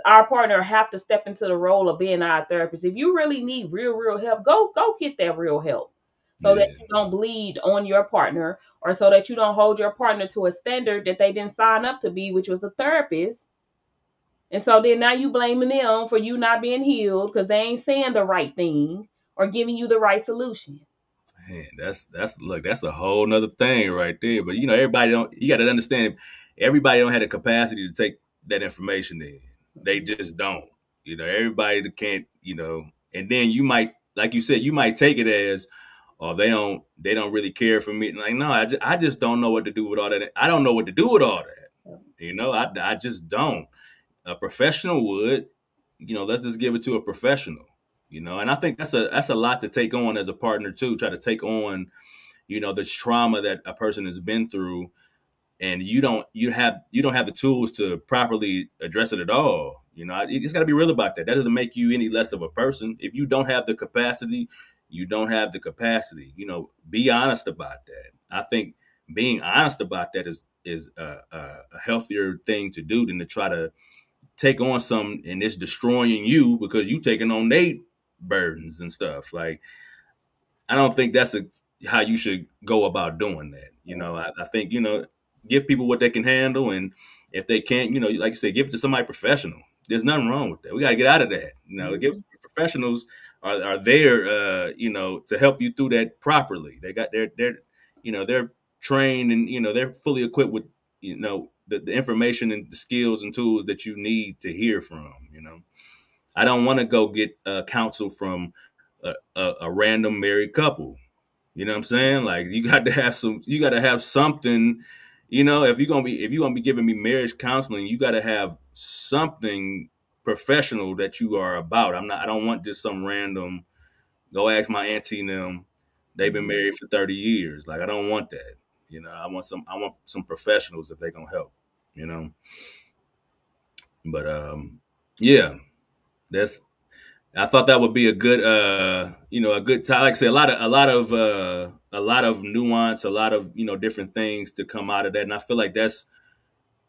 our partner have to step into the role of being our therapist. If you really need real help, go get that real help so that yeah. you don't bleed on your partner, or so that you don't hold your partner to a standard that they didn't sign up to be, which was a therapist. And so then now you blaming them for you not being healed because they ain't saying the right thing or giving you the right solution. Man, that's look, that's a whole nother thing right there. But everybody don't. You got to understand, everybody don't have the capacity to take that information in. They just don't. Everybody that can't. And then you might, like you said, you might take it as, oh, they don't really care for me. Like, no, I just don't know what to do with all that. I don't know what to do with all that. I just don't. A professional would. Let's just give it to a professional. And I think that's a lot to take on as a partner too. Try to take on this trauma that a person has been through, and you don't have the tools to properly address it at all. You just got to be real about that. That doesn't make you any less of a person. If you don't have the capacity, you don't have the capacity. Be honest about that. I think being honest about that is a healthier thing to do than to try to take on something and it's destroying you because you taking on their burdens and stuff. Like, I don't think that's how you should go about doing that. I think give people what they can handle, and if they can't, like you said, give it to somebody professional. There's nothing wrong with that. We got to get out of that. Give Mhm. professionals are there, to help you through that properly. They got they're trained, and they're fully equipped with the information and the skills and tools that you need to hear from. I don't want to go get counsel from a random married couple. You know what I'm saying? Like, you got to have something. If you're gonna be giving me marriage counseling, you got to have something professional that you are about. I don't want just some random. Go ask my auntie and them. They've been Mhm. married for 30 years. Like, I don't want that. I want some professionals if they're gonna help. You know. But yeah, that's I thought that would be a good, a good time. Like I said, a lot of nuance, a lot of different things to come out of that, and I feel like that's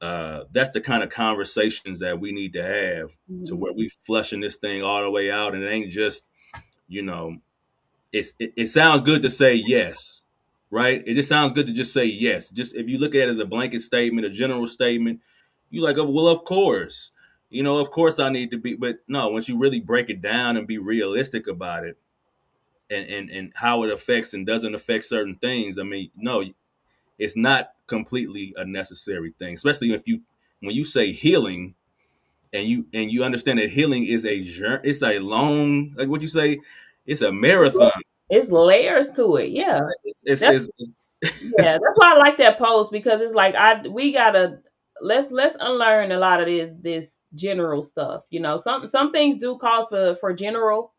the kind of conversations that we need to have to Mhm. where we flushing this thing all the way out, and it ain't just, you know, it sounds good to say yes, right? It just sounds good to just say yes. Just if you look at it as a blanket statement, a general statement, you like, oh, well, of course. Of course I need to be, but no, once you really break it down and be realistic about it, and how it affects and doesn't affect certain things, I mean, no, it's not completely a necessary thing, especially when you say healing, and you understand that healing is a journey, it's a long, like what you say, it's a marathon. It's layers to it. Yeah. It's, That's it's, yeah, that's why I like that post, because it's like we gotta let's unlearn a lot of this general stuff. Some things do cause for general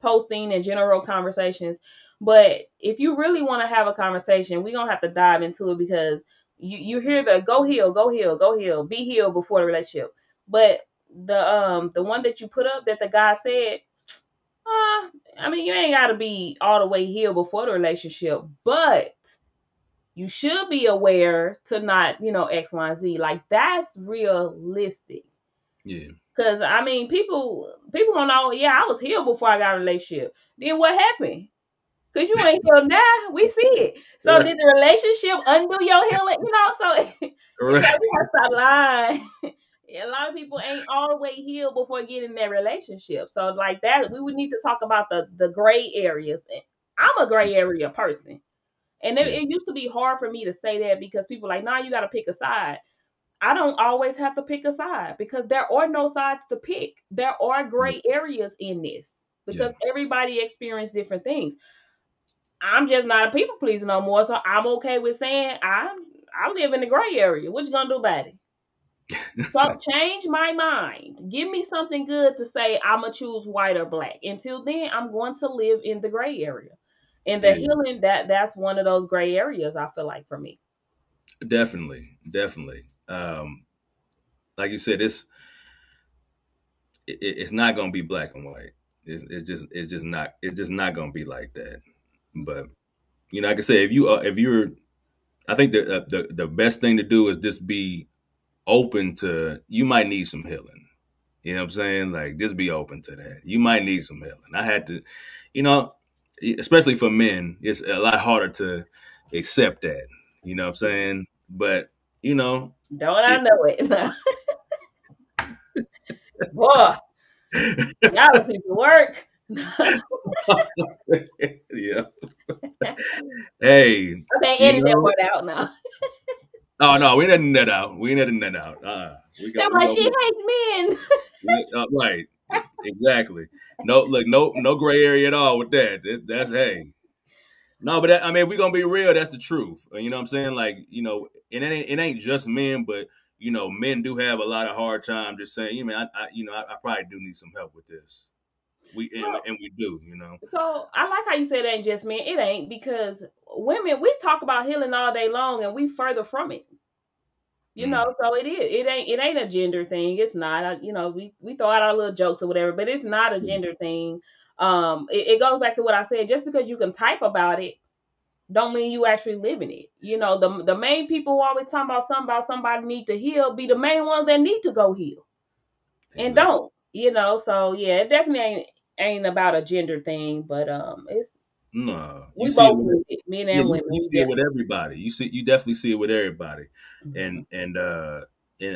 posting and general conversations. But if you really want to have a conversation, we're gonna have to dive into it, because you hear the go heal, go heal, go heal, be healed before the relationship. But the one that you put up that the guy said, I mean, you ain't got to be all the way healed before the relationship, but you should be aware to not, X, Y, and Z. Like that's realistic. Yeah. Cause I mean, people don't know. Yeah, I was healed before I got a relationship. Then what happened? Cause you ain't healed now. We see it. So Right. did the relationship undo your healing? So Correct. we gotta stop lying. A lot of people ain't all the way healed before getting in that relationship. So like that, we would need to talk about the gray areas. I'm a gray area person. And Yeah. it used to be hard for me to say that because people like, nah, you got to pick a side. I don't always have to pick a side because there are no sides to pick. There are gray areas in this Yeah. because everybody experiences different things. I'm just not a people pleaser no more, so I'm okay with saying I live in the gray area. What you gonna do about it? So change my mind. Give me something good to say. I'ma choose white or black. Until then, I'm going to live in the gray area. And the Yeah. healing that's one of those gray areas. I feel like for me. Definitely. Definitely. Like you said, it's not gonna be black and white. It's just not gonna be like that. But like I said, if you're, I think the best thing to do is just be open to. You might need some healing. You know what I'm saying? Like just be open to that. You might need some healing. I had to, you know, especially for men, it's a lot harder to accept that. You know what I'm saying? But you know, Don't I it. know it? Boy, y'all people work. Yeah. Hey, Okay, you edit that know. part out now. Oh no, we didn't net out. We didn't net out. We They're go. We like, go. she hates men. Right. Exactly. No, look, no gray area at all with that. That's hey. No, but I mean, if we gonna be real, that's the truth. You know what I'm saying? Like, it ain't just men, but men do have a lot of hard time just saying, man, I probably do need some help with this. We and, So, and we do. so I like how you said it ain't just men. It ain't because women, we talk about healing all day long and we further from it. Mm, So it is. It ain't a gender thing. It's not. We throw out our little jokes or whatever, but it's not a yeah, gender thing. It goes back to what I said. Just because you can type about it, don't mean you actually living it. The main people who always talking about somebody need to heal be the main ones that need to go heal and exactly. don't. So yeah, it definitely ain't about a gender thing, but it's No, you we see it both with need it, men yeah, and you, women. you We see it with definitely. everybody. You definitely see it with everybody, Mhm. and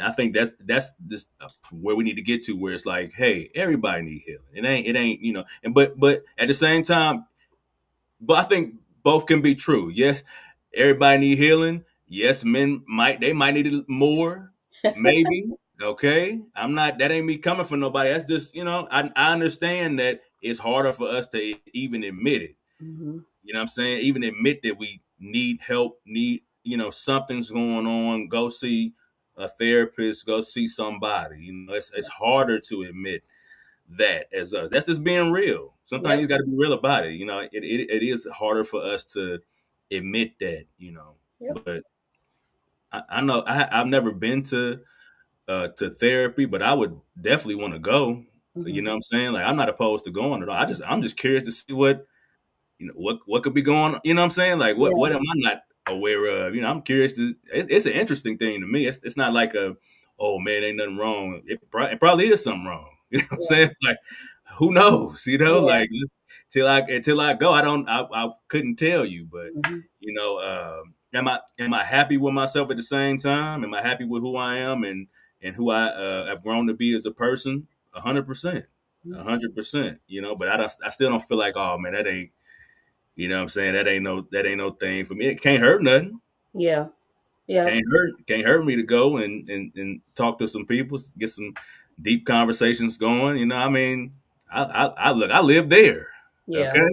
I think that's just where we need to get to, where it's like, hey, everybody need healing. It ain't and but at the same time, but I think both can be true. Yes, everybody need healing. Yes, men might need it more, maybe. Okay, I'm not. That ain't me coming for nobody. That's just I understand that it's harder for us to even admit it. Mhm. You know what I'm saying? Even admit that we need help, need, something's going on, go see a therapist, go see somebody. It's harder to admit that as us. That's just being real. Sometimes Yep. you got to be real about it. It is harder for us to admit that. Yep. But I know I've never been to therapy, but I would definitely want to go. You Mhm. know what I'm saysaying? Like I'm not opposed to going at all. I'm just curious to see what could be going on. You know what I'm saying? Like Yeah. what am I not aware of? I'm curious to. It's an interesting thing to me. It's not like oh man, ain't nothing wrong. It probably is something wrong. You know what I'm Yeah. saying? Like who knows? Yeah. Like till I go, I couldn't tell you. But Mhm. am I happy with myself at the same time? Am I happy with who I am and who I have grown to be as a person? 100%. Mhm. 100%. But I still don't feel like, oh man, that ain't, what I'm saying, that ain't no thing for me. It can't hurt nothing. Yeah. Yeah. Can't hurt me to go and talk to some people, get some deep conversations going. I mean, I live there. Yeah. Okay,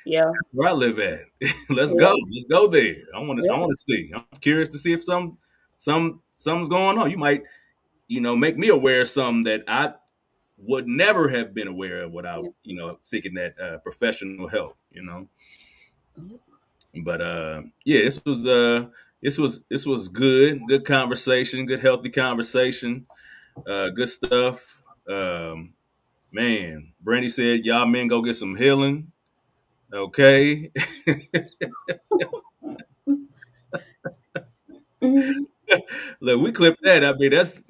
Yeah. where I live at. Let's go. Yeah. Let's go there. I want to. I Yep. want to see. I'm curious to see if something's going on. You might make me aware of something that I would never have been aware of without Yep. seeking that professional help. Yep. But yeah, this was good conversation, good healthy conversation, good stuff. Man, Brandy said, y'all men go get some healing. Okay. Mhm. Look, we clipped that. I mean, that's,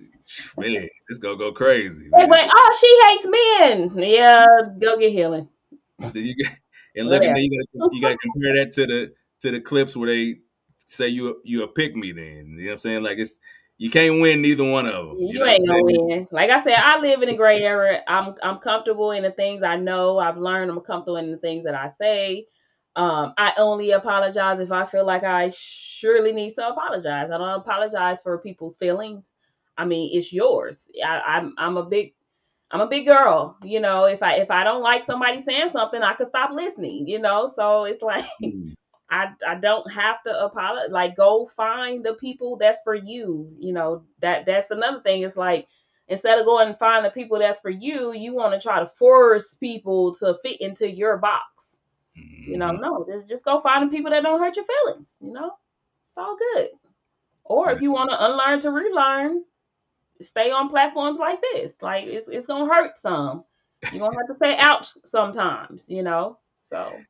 man, it's going to go crazy, They man. went, oh, she hates men. Yeah, go get healing. Did you get, and look, and Whatever. then you got to compare that to the clips where they say you a pick me. Then you know what I'm saying? Like it's you can't win neither one of them. You You know what I'm ain't gonna saying? win. Like I said, I live in a gray area. I'm comfortable in the things I know. I've learned. I'm comfortable in the things that I say. I only apologize if I feel like I surely need to apologize. I don't apologize for people's feelings. I mean, it's yours. I'm a big girl. You know, if I don't like somebody saying something, I could stop listening. You know, so it's like Mm, I don't have to apologize. Like, go find the people that's for you. You know, that's another thing. It's like, instead of going and find the people that's for you, you want to try to force people to fit into your box. You know, mhm. no, just go find the people that don't hurt your feelings. You know, it's all good. Or if you want to unlearn to relearn, stay on platforms like this. Like, it's gonna hurt some. You're gonna have to say ouch sometimes. You know, so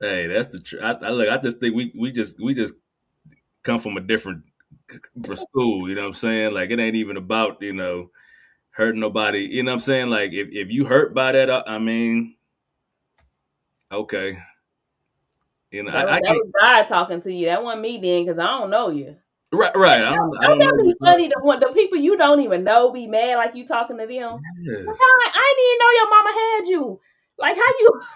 Hey, that's the I look. I just think we just come from a different school. You know what I'm saying? Like it ain't even about hurting nobody. You know what I'm saying? Like if you hurt by that, I mean, okay. I that can't. was God talking to you. That wasn't me then, because I don't know you. Right, right. I Don't don't know that what be you're funny? talking The people you don't even know be mad like you talking to them. about. Like, Yes. I didn't even know your mama had you. Like, how you? I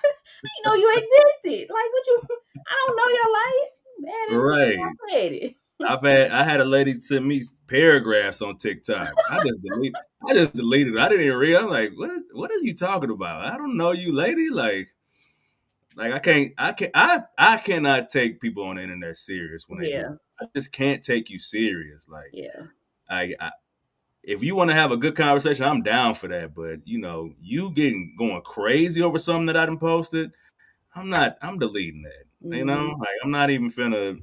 didn't know you existed. Like, what you? I don't know your life. Mad at me. Right. I said it. I had a lady send me paragraphs on TikTok. I just deleted it. I didn't even read. I'm like, what are you talking about? I don't know you, lady. Like I cannot take people on the internet serious when they do Yeah, that. I just can't take you serious. Like yeah, I if you want to have a good conversation, I'm down for that. But you getting going crazy over something that I done posted, I'm deleting that. hmm, Like I'm not even finna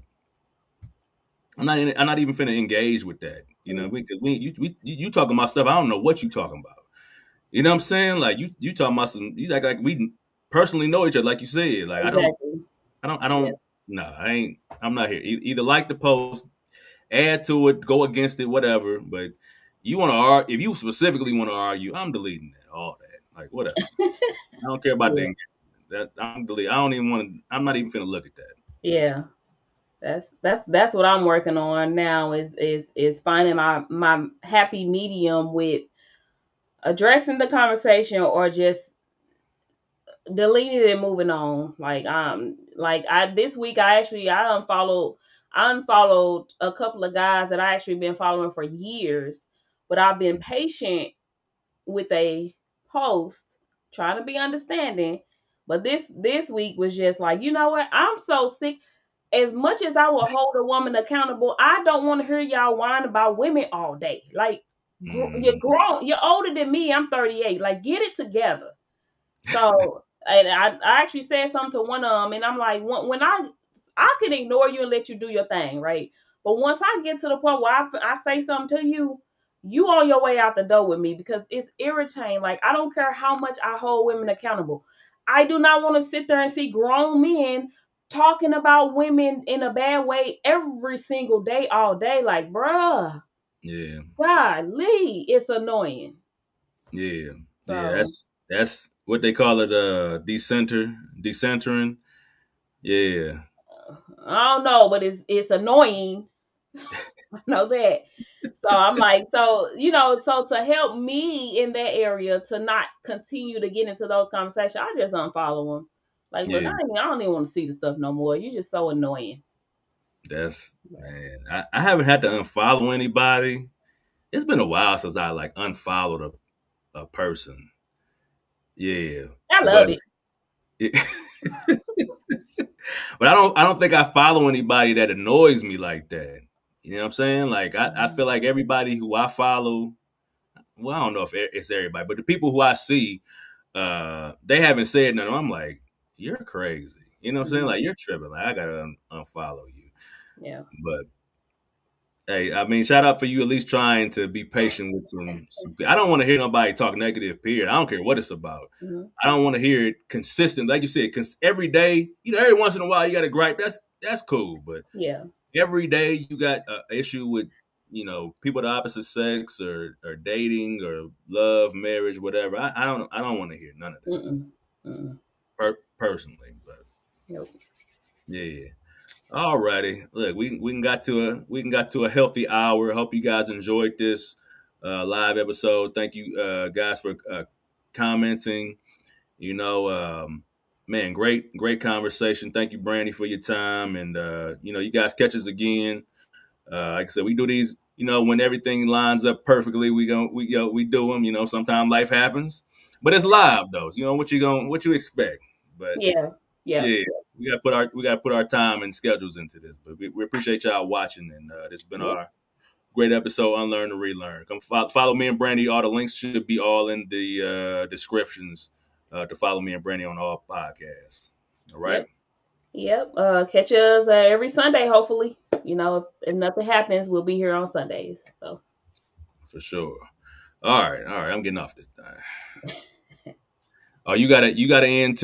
engage with that. You talking about stuff I don't know what you talking about. You know what I'm saying? Like you talking about some you like we personally know each other, like you said. Like exactly. I Yeah, don't. No, I ain't. I'm not here. Either like the post, add to it, go against it, whatever. But you want to argue? If you specifically want to argue, I'm deleting that. All that, like whatever. I don't care about the yeah, engagement. That I'm delete. I don't even want to. I'm not even finna look at that. yeah. That's what I'm working on now. Is finding my happy medium with addressing the conversation, or just deleting it and moving on. Like I this week I unfollowed a couple of guys that I actually been following for years, but I've been patient with a post, trying to be understanding. But this week was just like, you know what? I'm so sick. As much as I will hold a woman accountable, I don't want to hear y'all whine about women all day. Like, you're Mm, grown, you're older than me. I'm 38. Like, get it together. So, and I actually said something to one of them, and I'm like, when I can ignore you and let you do your thing, right? But once I get to the point where I say something to you, you on your way out the door with me, because it's irritating. Like, I don't care how much I hold women accountable. I do not want to sit there and see grown men talking about women in a bad way every single day, all day. Like, bruh, yeah, golly, it's annoying. yeah, yeah. So That's what they call it. Decentering. Yeah, I don't know, but it's annoying. I know that. So I'm like, so to help me in that area to not continue to get into those conversations, I just unfollow them. Like, look, yeah. I don't even want to see the stuff no more. You're just so annoying. That's man. I haven't had to unfollow anybody. It's been a while since I like unfollowed a person. Yeah, I but love it. it, but I don't think I follow anybody that annoys me like that. You know what I'm saying? Like I feel like everybody who I follow, well, I don't know if it's everybody, but the people who I see, they haven't said nothing. I'm like, you're crazy. You know what I'm saying? Mhm. Like you're tripping. Like I gotta unfollow you. Yeah. But Hey, I mean, shout out for you at least trying to be patient with some. I don't want to hear nobody talk negative. Period. I don't care what it's about. Mhm. I don't want to hear it consistent, like you said, every day. You know, every once in a while you got to gripe. That's cool, but Yeah. every day you got an issue with people of the opposite sex or dating or love, marriage, whatever. I don't want to hear none of that Mm-mm. Mm-mm. personally. But Nope. yeah. Alrighty, look, we can got to a healthy hour. Hope you guys enjoyed this live episode. Thank you guys for commenting. You know, man, great conversation. Thank you, Brandy, for your time, and you guys catch us again. Like I said, we do these. When everything lines up perfectly, we do them. Sometimes life happens, but it's live though. What you expect, but Yeah. Yeah. yeah, we gotta put our time and schedules into this. But we appreciate y'all watching, and this has been Yep. our great episode, Unlearn and Relearn. Come follow me and Brandy. All the links should be all in the descriptions to follow me and Brandy on all podcasts. All right, Yep. Yep. Catch us every Sunday, hopefully. If nothing happens, we'll be here on Sundays. So for sure. All right. I'm getting off this thing. Oh, you got to end